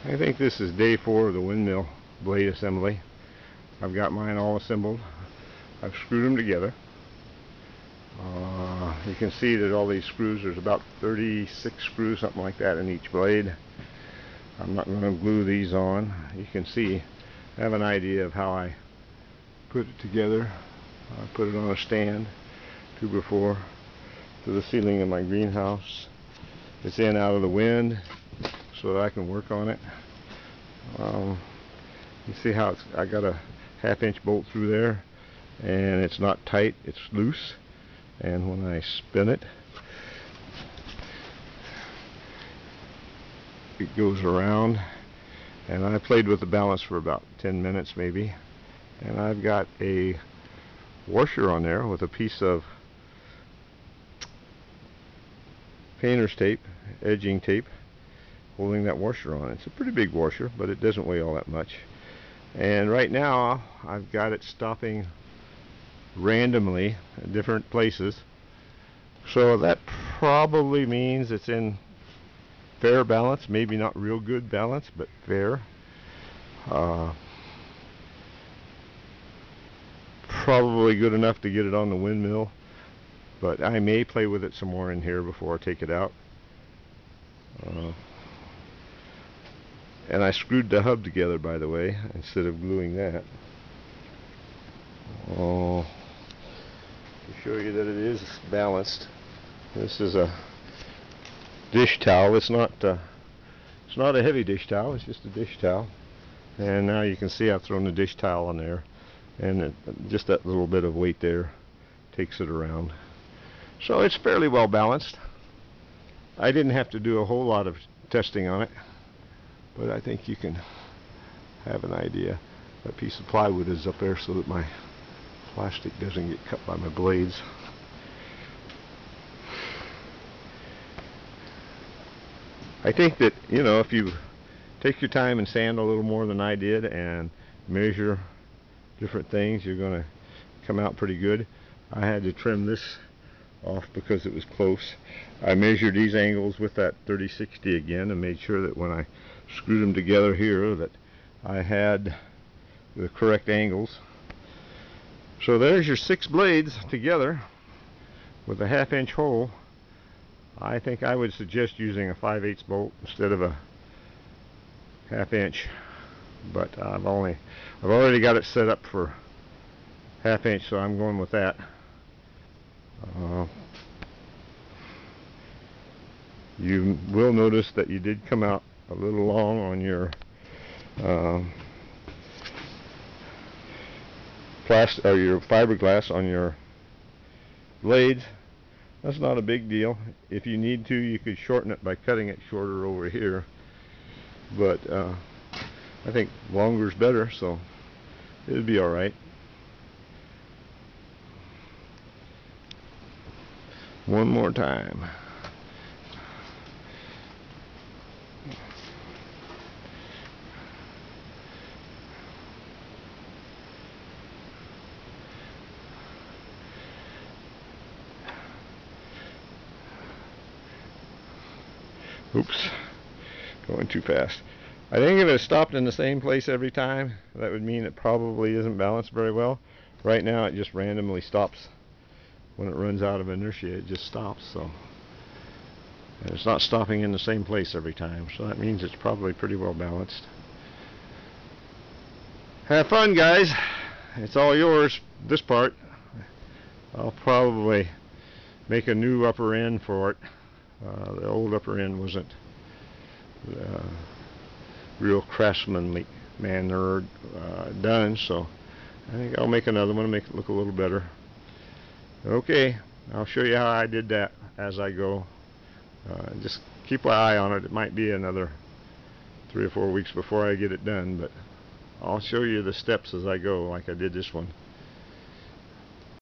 I think this is day 4 of the windmill blade assembly. I've got mine all assembled. I've screwed them together. You can see that all these screws, there's about 36 screws, something like that, in each blade. I'm not going to glue these on. You can see, I have an idea of how I put it together. I put it on a stand 2x4 to the ceiling of my greenhouse. It's in out of the wind so that I can work on it. You see how I got a 1/2-inch bolt through there, and it's not tight, it's loose, and when I spin it, it goes around. And I played with the balance for about 10 minutes maybe, and I've got a washer on there with a piece of painter's tape, edging tape, holding that washer on. It's a pretty big washer, but it doesn't weigh all that much. And right now I've got it stopping randomly at different places, so that probably means it's in fair balance, maybe not real good balance, but fair. Probably good enough to get it on the windmill, but I may play with it some more in here before I take it out. And I screwed the hub together, by the way, instead of gluing that. To show you that it is balanced, this is a dish towel. It's not a heavy dish towel, it's just a dish towel. And now you can see I've thrown the dish towel on there, and just that little bit of weight there takes it around. So it's fairly well balanced. I didn't have to do a whole lot of testing on it, but I think you can have an idea. That piece of plywood is up there so that my plastic doesn't get cut by my blades. I think that, you know, if you take your time and sand a little more than I did and measure different things, you're going to come out pretty good. I had to trim this off because it was close. I measured these angles with that 30-60 again and made sure that when I screwed them together here that I had the correct angles. So there's your 6 blades together with a 1/2-inch hole. I think I would suggest using a 5/8 bolt instead of a 1/2-inch, but I've already got it set up for 1/2-inch, so I'm going with that. You will notice that you did come out a little long on your plastic or your fiberglass on your blades. That's not a big deal. If you need to, you could shorten it by cutting it shorter over here, but I think longer is better, so it'll be alright. One more time. Oops, going too fast. I think if it stopped in the same place every time, that would mean it probably isn't balanced very well. Right now it just randomly stops. When it runs out of inertia, it just stops. So, and it's not stopping in the same place every time, so that means it's probably pretty well balanced. Have fun, guys. It's all yours, this part. I'll probably make a new upper end for it. The old upper end wasn't real craftsmanly manner done, so I think I'll make another one and make it look a little better. Okay, I'll show you how I did that as I go. Just keep an eye on it. It might be another 3 or 4 weeks before I get it done, but I'll show you the steps as I go, like I did this one.